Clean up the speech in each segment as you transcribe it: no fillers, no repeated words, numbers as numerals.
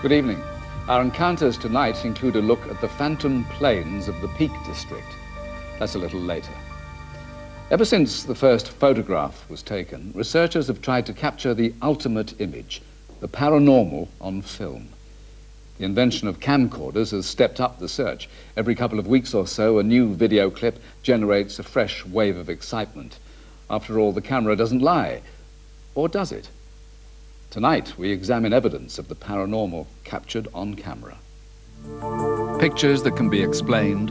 Good evening. Our encounters tonight include a look at the phantom plains of the Peak District. That's a little later. Ever since the first photograph was taken, researchers have tried to capture the ultimate image, the paranormal on film. The invention of camcorders has stepped up the search. Every couple of weeks or so, a new video clip generates a fresh wave of excitement. After all, the camera doesn't lie. Or does it? Tonight, we examine evidence of the paranormal captured on camera. Pictures that can be explained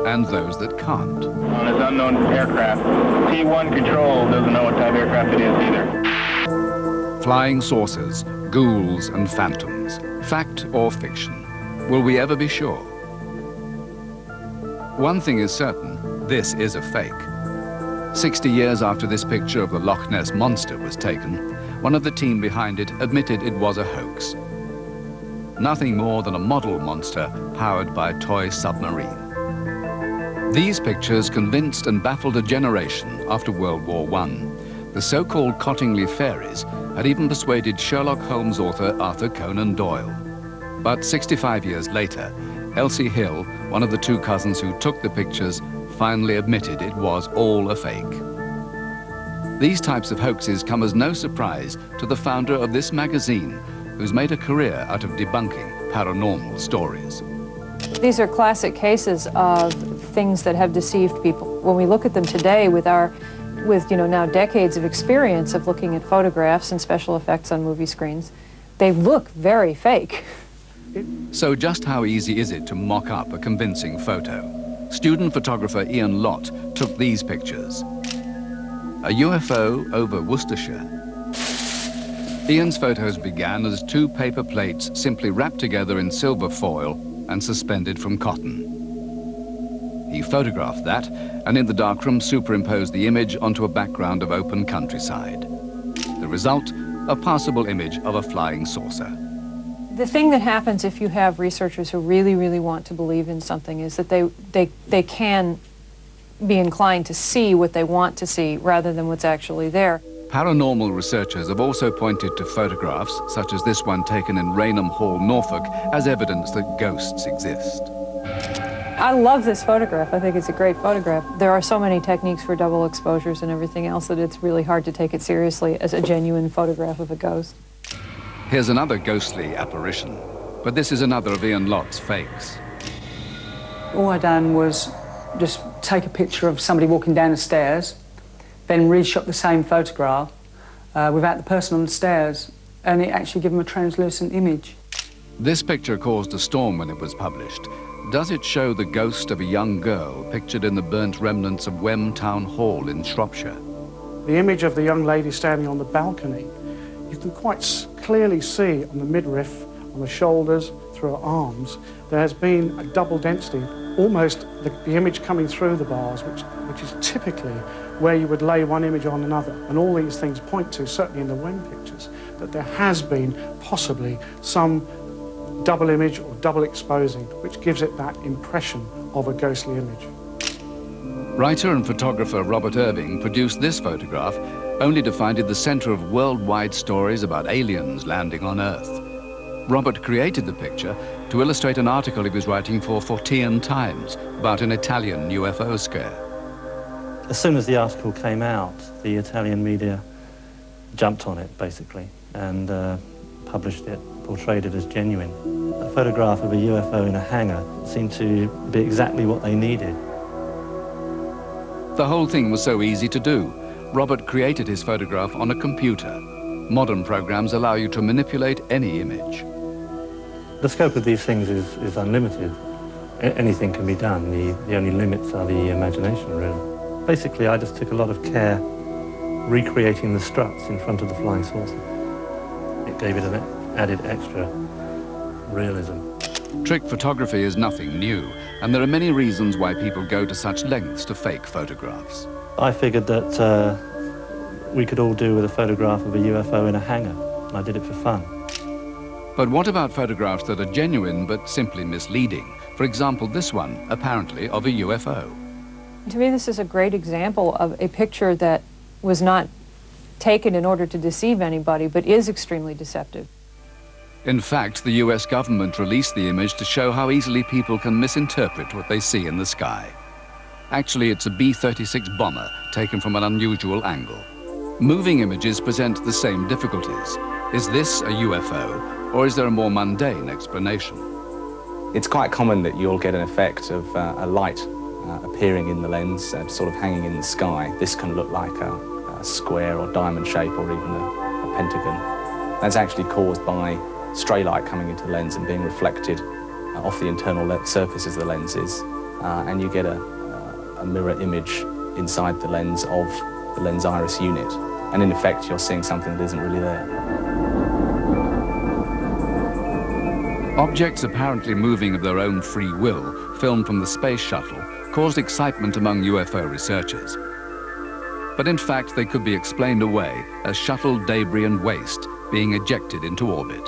and those that can't. On this unknown aircraft, T1 control doesn't know what type of aircraft it is either. Flying saucers, ghouls and phantoms. Fact or fiction? Will we ever be sure? One thing is certain, this is a fake. 60 years after this picture of the Loch Ness Monster was taken, one of the team behind it admitted it was a hoax. Nothing more than a model monster powered by a toy submarine. These pictures convinced and baffled a generation after World War I. The so-called Cottingley fairies had even persuaded Sherlock Holmes author Arthur Conan Doyle. But 65 years later, Elsie Hill, one of the two cousins who took the pictures, finally admitted it was all a fake. These types of hoaxes come as no surprise to the founder of this magazine, who's made a career out of debunking paranormal stories. These are classic cases of things that have deceived people. When we look at them today with now decades of experience of looking at photographs and special effects on movie screens, they look very fake. So just how easy is it to mock up a convincing photo? Student photographer Ian Lott took these pictures. A UFO over Worcestershire. Ian's photos began as two paper plates simply wrapped together in silver foil and suspended from cotton. He photographed that and in the darkroom superimposed the image onto a background of open countryside. The result, a passable image of a flying saucer. The thing that happens if you have researchers who really, really want to believe in something is that they can be inclined to see what they want to see rather than what's actually there. Paranormal researchers have also pointed to photographs, such as this one taken in Raynham Hall, Norfolk, as evidence that ghosts exist. I love this photograph. I think it's a great photograph. There are so many techniques for double exposures and everything else that it's really hard to take it seriously as a genuine photograph of a ghost. Here's another ghostly apparition, but this is another of Ian Lott's fakes. All I done was just take a picture of somebody walking down the stairs, then reshot the same photograph without the person on the stairs, and it actually gave them a translucent image. This picture caused a storm when it was published. Does it show the ghost of a young girl pictured in the burnt remnants of Wem Town Hall in Shropshire? The image of the young lady standing on the balcony, you can quite clearly see on the midriff, on the shoulders, through her arms, there has been a double density, almost the image coming through the bars, which is typically where you would lay one image on another. And all these things point to, certainly in the Wem pictures, that there has been possibly some double image or double exposing, which gives it that impression of a ghostly image. Writer and photographer Robert Irving produced this photograph only to find it the center of worldwide stories about aliens landing on Earth. Robert created the picture to illustrate an article he was writing for Fortean Times about an Italian UFO scare. As soon as the article came out, the Italian media jumped on it, basically, and published it, portrayed it as genuine. A photograph of a UFO in a hangar seemed to be exactly what they needed. The whole thing was so easy to do. Robert created his photograph on a computer. Modern programs allow you to manipulate any image. The scope of these things is unlimited. Anything can be done. The only limits are the imagination, really. Basically, I just took a lot of care recreating the struts in front of the flying saucer. It gave it an added extra realism. Trick photography is nothing new, and there are many reasons why people go to such lengths to fake photographs. I figured that we could all do with a photograph of a UFO in a hangar, and I did it for fun. But what about photographs that are genuine but simply misleading? For example, this one, apparently of a UFO. To me, this is a great example of a picture that was not taken in order to deceive anybody, but is extremely deceptive. In fact, the US government released the image to show how easily people can misinterpret what they see in the sky. Actually, it's a B-36 bomber taken from an unusual angle. Moving images present the same difficulties. Is this a UFO, or is there a more mundane explanation? It's quite common that you'll get an effect of a light appearing in the lens, sort of hanging in the sky. This can look like a square or diamond shape or even a pentagon. That's actually caused by stray light coming into the lens and being reflected off the internal surfaces of the lenses, and you get a mirror image inside the lens of the lens iris unit. And in effect, you're seeing something that isn't really there. Objects apparently moving of their own free will, filmed from the space shuttle, caused excitement among UFO researchers. But in fact, they could be explained away as shuttle debris and waste being ejected into orbit.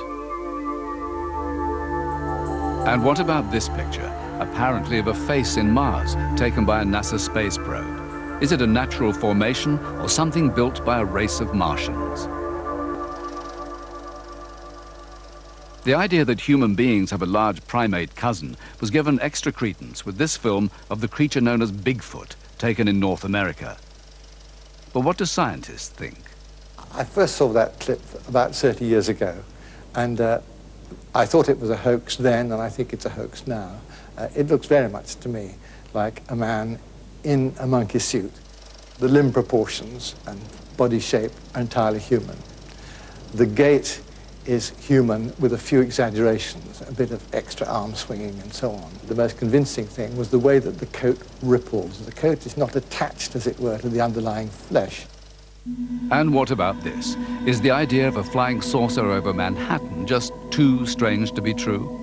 And what about this picture, apparently of a face in Mars, taken by a NASA space probe? Is it a natural formation or something built by a race of Martians? The idea that human beings have a large primate cousin was given extra credence with this film of the creature known as Bigfoot, taken in North America. But what do scientists think? I first saw that clip about 30 years ago, and I thought it was a hoax then, and I think it's a hoax now. It looks very much to me like a man in a monkey suit. The limb proportions and body shape are entirely human. The gait is human with a few exaggerations, a bit of extra arm swinging and so on. The most convincing thing was the way that the coat ripples. The coat is not attached, as it were, to the underlying flesh. And what about this? Is the idea of a flying saucer over Manhattan just too strange to be true?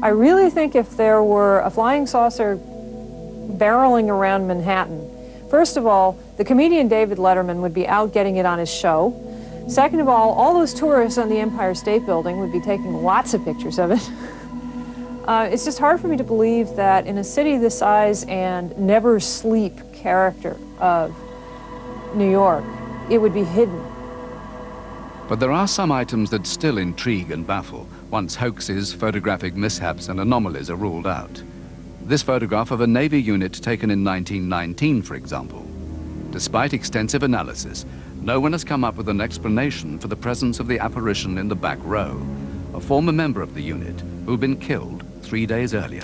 I really think if there were a flying saucer barreling around Manhattan, first of all, the comedian David Letterman would be out getting it on his show. Second of all those tourists on the Empire State Building would be taking lots of pictures of it. It's just hard for me to believe that in a city the size and never sleep character of New York, it would be hidden. But there are some items that still intrigue and baffle once hoaxes, photographic mishaps and anomalies are ruled out. This photograph of a Navy unit taken in 1919, for example. Despite extensive analysis, no one has come up with an explanation for the presence of the apparition in the back row, a former member of the unit who'd been killed 3 days earlier.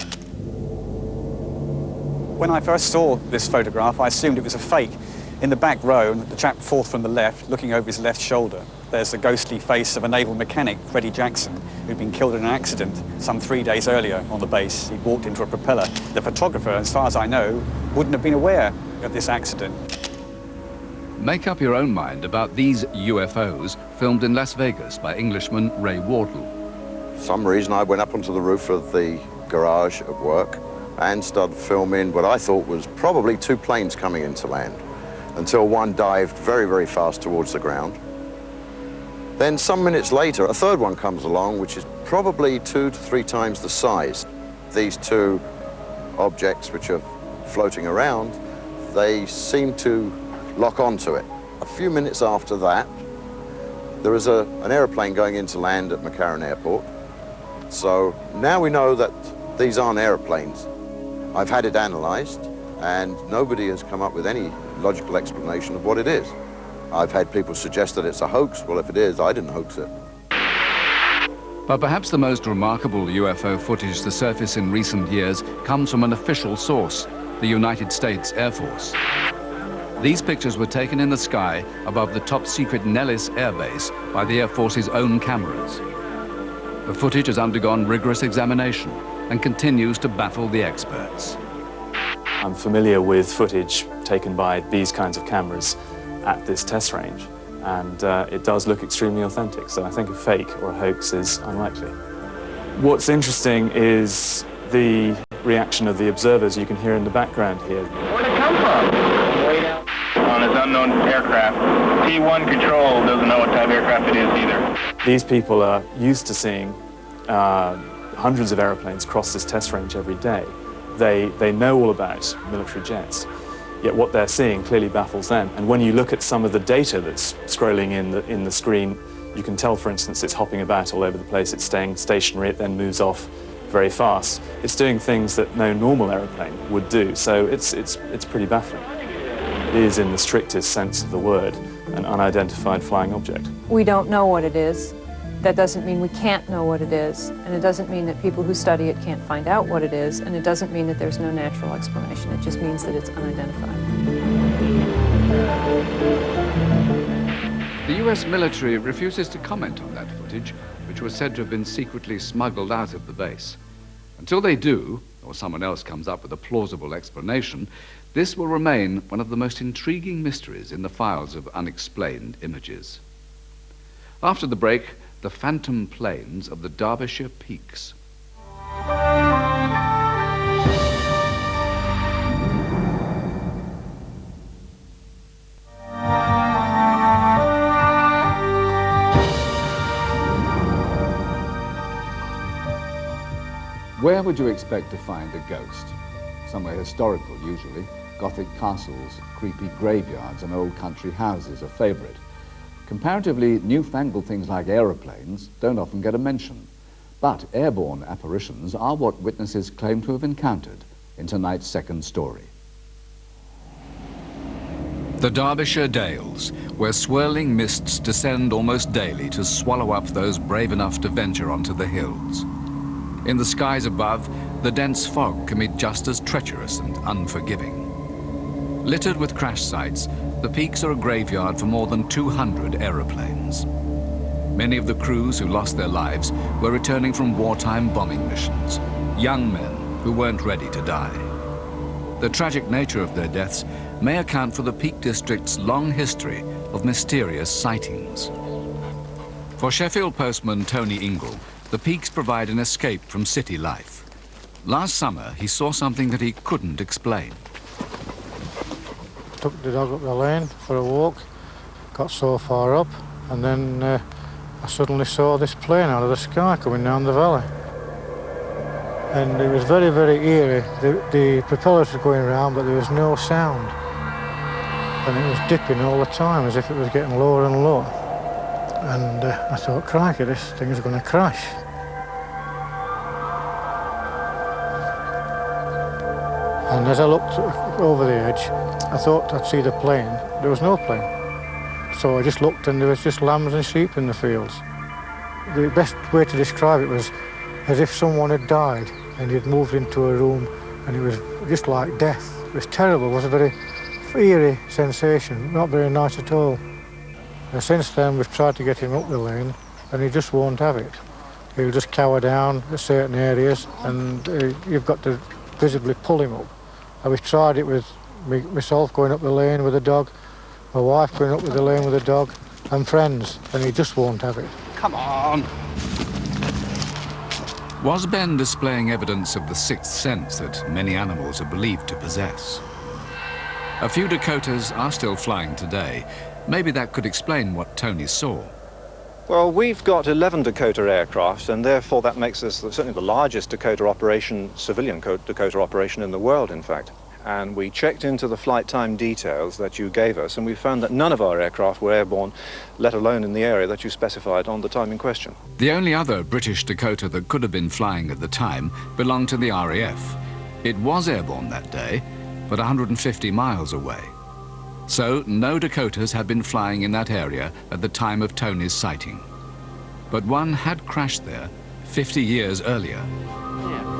When I first saw this photograph, I assumed it was a fake. In the back row, the chap fourth from the left, looking over his left shoulder, there's the ghostly face of a naval mechanic, Freddie Jackson, who'd been killed in an accident some 3 days earlier on the base. He'd walked into a propeller. The photographer, as far as I know, wouldn't have been aware of this accident. Make up your own mind about these UFOs filmed in Las Vegas by Englishman Ray Wardle. For some reason, I went up onto the roof of the garage at work and started filming what I thought was probably 2 planes coming into land, until one dived very, very fast towards the ground. Then some minutes later, a third one comes along, which is probably 2 to 3 times the size. These 2 objects which are floating around, they seem to lock onto it. A few minutes after that, there is an airplane going into land at McCarran Airport. So now we know that these aren't airplanes. I've had it analyzed, and nobody has come up with any logical explanation of what it is. I've had people suggest that it's a hoax. Well, if it is, I didn't hoax it. But perhaps the most remarkable UFO footage to surface in recent years comes from an official source, the United States Air Force. These pictures were taken in the sky above the top-secret Nellis Air Base by the Air Force's own cameras. The footage has undergone rigorous examination and continues to baffle the experts. I'm familiar with footage taken by these kinds of cameras at this test range, and it does look extremely authentic, so I think a fake or a hoax is unlikely. What's interesting is the reaction of the observers you can hear in the background here. Where'd it come from? Way down on his unknown aircraft. T1 control doesn't know what type of aircraft it is either. These people are used to seeing hundreds of airplanes cross this test range every day. They know all about military jets, yet what they're seeing clearly baffles them. And when you look at some of the data that's scrolling in the screen You can tell, for instance, it's hopping about all over the place. It's staying stationary. It then moves off very fast. It's doing things that no normal aeroplane would do, so it's pretty baffling. It is, in the strictest sense of the word, an unidentified flying object. We don't know what it is. That doesn't mean we can't know what it is, and it doesn't mean that people who study it can't find out what it is, and it doesn't mean that there's no natural explanation. It just means that it's unidentified. The US military refuses to comment on that footage, which was said to have been secretly smuggled out of the base. Until they do, or someone else comes up with a plausible explanation, this will remain one of the most intriguing mysteries in the files of unexplained images. After the break, the phantom plains of the Derbyshire Peaks. Where would you expect to find a ghost? Somewhere historical, usually. Gothic castles, creepy graveyards, and old country houses are favourite. Comparatively newfangled things like aeroplanes don't often get a mention. But airborne apparitions are what witnesses claim to have encountered in tonight's second story. The Derbyshire Dales, where swirling mists descend almost daily to swallow up those brave enough to venture onto the hills. In the skies above, the dense fog can be just as treacherous and unforgiving. Littered with crash sites, the peaks are a graveyard for more than 200 aeroplanes. Many of the crews who lost their lives were returning from wartime bombing missions, young men who weren't ready to die. The tragic nature of their deaths may account for the Peak District's long history of mysterious sightings. For Sheffield postman Tony Ingle, the peaks provide an escape from city life. Last summer, he saw something that he couldn't explain. Took the dog up the lane for a walk, got so far up, and then I suddenly saw this plane out of the sky coming down the valley. And it was very, very eerie. The propellers were going around, but there was no sound. And it was dipping all the time, as if it was getting lower and lower. And I thought, crikey, this thing is going to crash. And as I looked over the edge, I thought I'd see the plane. There was no plane. So I just looked, and there was just lambs and sheep in the fields. The best way to describe it was as if someone had died and he'd moved into a room, and it was just like death. It was terrible. It was a very eerie sensation, not very nice at all. And since then, we've tried to get him up the lane, and he just won't have it. He'll just cower down at certain areas, and you've got to visibly pull him up. And we've tried it with myself going up the lane with a dog, my wife going up with the lane with a dog, and friends, and he just won't have it. Come on! Was Ben displaying evidence of the sixth sense that many animals are believed to possess? A few Dakotas are still flying today. Maybe that could explain what Tony saw. Well, we've got 11 Dakota aircraft, and therefore that makes us certainly the largest Dakota operation, civilian Dakota operation in the world, in fact. And we checked into the flight time details that you gave us, and we found that none of our aircraft were airborne, let alone in the area that you specified on the time in question. The only other British Dakota that could have been flying at the time belonged to the RAF. It was airborne that day, but 150 miles away. So no Dakotas had been flying in that area at the time of Tony's sighting. But one had crashed there 50 years earlier.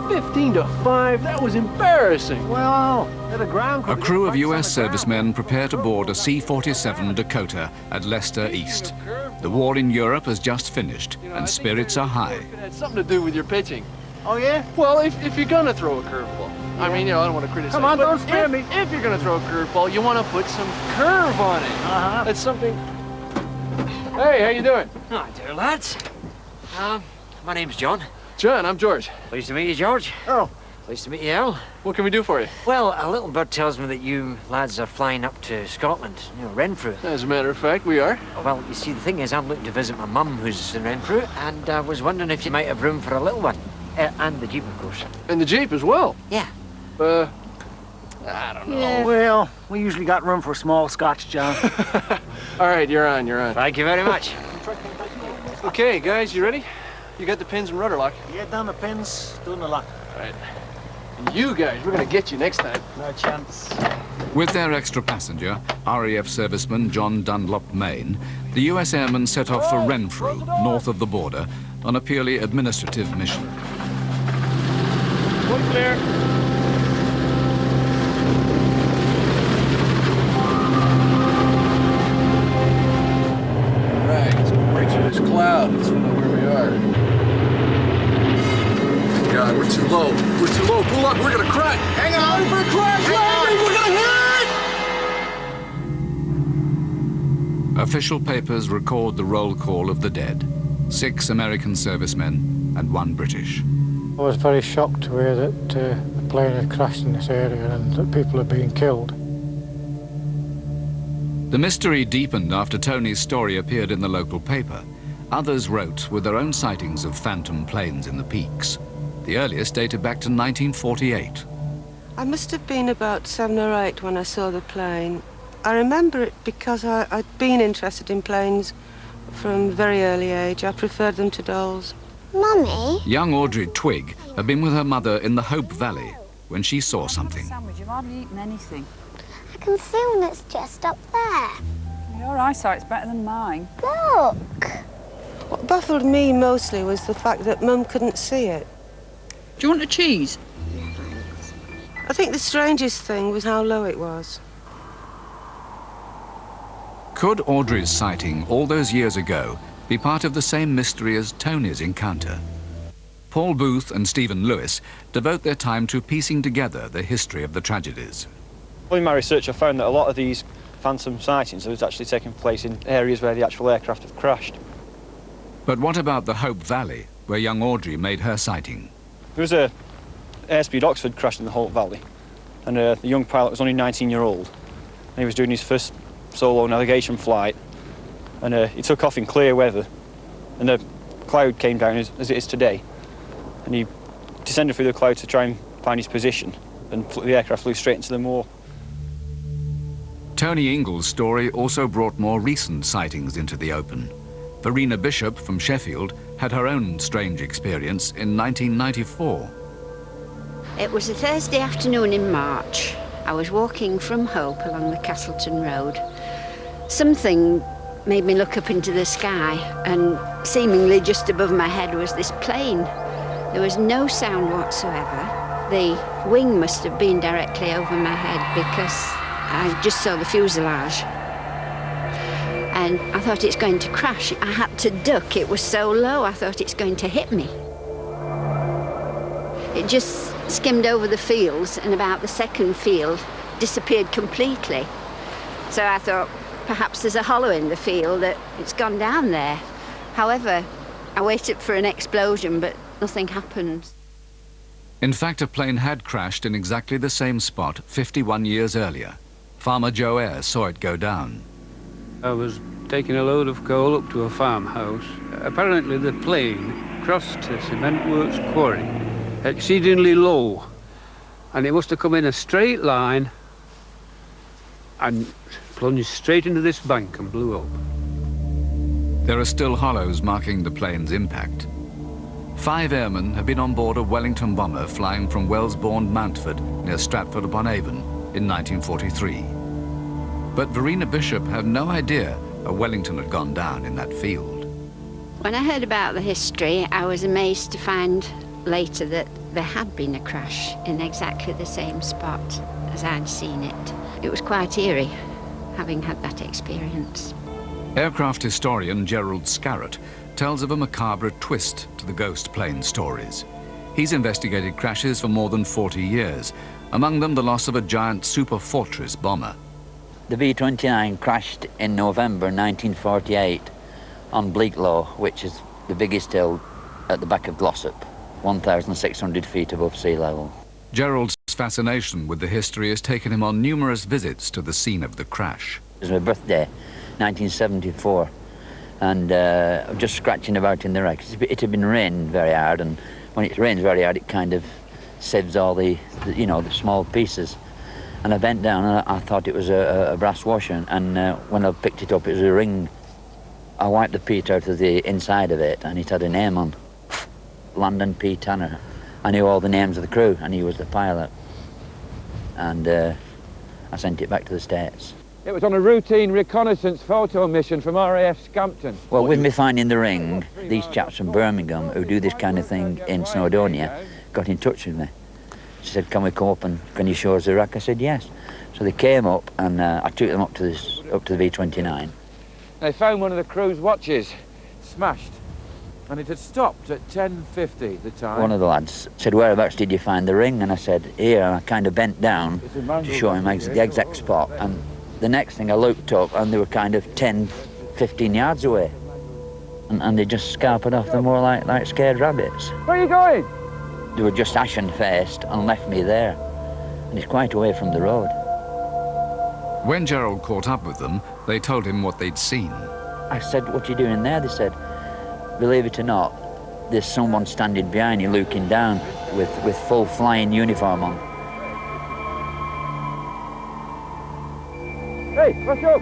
15 to 5, that was embarrassing. Well, the ground crew... A crew of US servicemen prepare to board a C-47 Dakota at Leicester East. The war in Europe has just finished, and spirits are high. It had something to do with your pitching. Oh, yeah? Well, if you're going to throw a curveball, I mean, I don't want to criticize. Come on, but don't scare me. If you're going to throw a curveball, you want to put some curve on it. Uh-huh. That's something... Hey, how you doing? Hi there, lads. My name's John. John, I'm George. Pleased to meet you, George. Oh. Pleased to meet you, Al. What can we do for you? Well, a little bird tells me that you lads are flying up to Scotland, Renfrew. As a matter of fact, we are. Well, you see, the thing is, I'm looking to visit my mum, who's in Renfrew, and I was wondering if you might have room for a little one. And the Jeep, of course. And the Jeep as well? Yeah. I don't know. Yeah, well, we usually got room for a small Scotch, John. All right, you're on. Thank you very much. Okay, guys, you ready? You got the pins and rudder lock? Yeah, down the pins, doing the lock. Right. And you guys, we're gonna get you next time. No chance. With their extra passenger, RAF serviceman John Dunlop Main, the US airmen set off for Renfrew, north of the border, on a purely administrative mission. One clear. Right, let's break through this cloud. Let's find out where we are. God, we're too low. We're too low. Pull up, we're gonna crash. Hang on. Ready for a crash landing. We're gonna hit! Official papers record the roll call of the dead. 6 American servicemen and 1 British. I was very shocked to hear that the plane had crashed in this area and that people had been killed. The mystery deepened after Tony's story appeared in the local paper. Others wrote with their own sightings of phantom planes in the peaks. The earliest dated back to 1948. I must have been about 7 or 8 when I saw the plane. I remember it because I'd been interested in planes from a very early age. I preferred them to dolls. Mummy? Young Audrey Twigg had been with her mother in the Hope Valley when she saw something. Sandwich, you've hardly eaten anything. I can see one that's just up there. Your eyesight's better than mine. Look. What baffled me mostly was the fact that Mum couldn't see it. Do you want a cheese? I think the strangest thing was how low it was. Could Audrey's sighting all those years ago be part of the same mystery as Tony's encounter? Paul Booth and Stephen Lewis devote their time to piecing together the history of the tragedies. In my research, I found that a lot of these phantom sightings was actually taking place in areas where the actual aircraft have crashed. But what about the Hope Valley, where young Audrey made her sighting? There was a Airspeed Oxford crashed in the Hope Valley, and the young pilot was only 19-year-old. And he was doing his first solo navigation flight, and he took off in clear weather, and a cloud came down as it is today, and he descended through the cloud to try and find his position, and the aircraft flew straight into the moor. Tony Ingall's story also brought more recent sightings into the open. Verena Bishop from Sheffield had her own strange experience in 1994. It was a Thursday afternoon in March. I was walking from Hope along the Castleton Road. Something made me look up into the sky, and seemingly just above my head was this plane. There was no sound whatsoever. The wing must have been directly over my head because I just saw the fuselage. And I thought it's going to crash. I had to duck. It was so low, I thought it's going to hit me. It just skimmed over the fields, and about the second field disappeared completely. So I thought, perhaps there's a hollow in the field, that it's gone down there. However, I waited for an explosion, but nothing happened. In fact, a plane had crashed in exactly the same spot 51 years earlier. Farmer Joe Eyre saw it go down. I was taking a load of coal up to a farmhouse. Apparently the plane crossed a cement works quarry exceedingly low, and it must have come in a straight line and plunged straight into this bank and blew up. There are still hollows marking the plane's impact. 5 airmen have been on board a Wellington bomber flying from Wellesbourne, Mountford, near Stratford-upon-Avon in 1943. But Verena Bishop had no idea a Wellington had gone down in that field. When I heard about the history, I was amazed to find later that there had been a crash in exactly the same spot as I'd seen it. It was quite eerie, having had that experience. Aircraft historian Gerald Scarrett tells of a macabre twist to the ghost plane stories. He's investigated crashes for more than 40 years, among them the loss of a giant Super Fortress bomber. The B-29 crashed in November 1948 on Bleaklow, which is the biggest hill at the back of Glossop, 1,600 feet above sea level. Gerald's fascination with the history has taken him on numerous visits to the scene of the crash. It was my birthday, 1974, and just scratching about in the wreck. It had been raining very hard, and when it rains very hard, it kind of sieves all the small pieces. And I bent down and I thought it was a brass washer, and when I picked it up, it was a ring. I wiped the peat out of the inside of it, and it had a name on, Landon P. Tanner. I knew all the names of the crew, and he was the pilot. And I sent it back to the States. It was on a routine reconnaissance photo mission from RAF Scampton. Well, with me finding the ring, these chaps from Birmingham who do this kind of thing in Snowdonia got in touch with me. She said, can we come up and can you show us the wreck? I said, yes. So they came up and I took them up to the V-29. They found one of the crew's watches smashed, and it had stopped at 10:50 the time. One of the lads said, whereabouts did you find the ring? And I said, here, and I kind of bent down to show him the exact spot. And the next thing I looked up and they were kind of 10, 15 yards away. And they just scarpered off the moor like scared rabbits. Where are you going? They were just ashen-faced and left me there. And it's quite away from the road. When Gerald caught up with them, they told him what they'd seen. I said, what are you doing there? They said, believe it or not, there's someone standing behind you looking down with full flying uniform on. Hey, what's up?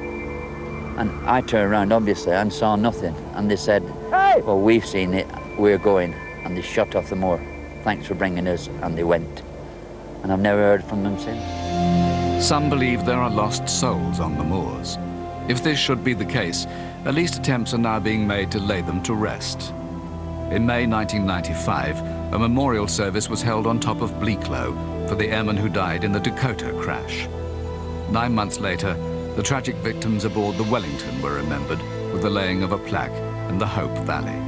And I turned around, obviously, and saw nothing. And they said, hey! Well, we've seen it, we're going. And they shot off the moor. Thanks for bringing us, and they went. And I've never heard from them since. Some believe there are lost souls on the moors. If this should be the case, at least attempts are now being made to lay them to rest. In May 1995, a memorial service was held on top of Bleaklow for the airmen who died in the Dakota crash. 9 months later, the tragic victims aboard the Wellington were remembered with the laying of a plaque in the Hope Valley.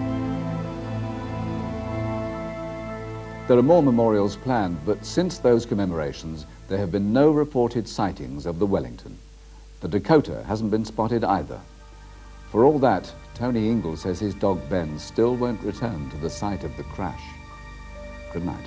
There are more memorials planned, but since those commemorations, there have been no reported sightings of the Wellington. The Dakota hasn't been spotted either. For all that, Tony Ingle says his dog Ben still won't return to the site of the crash. Good night.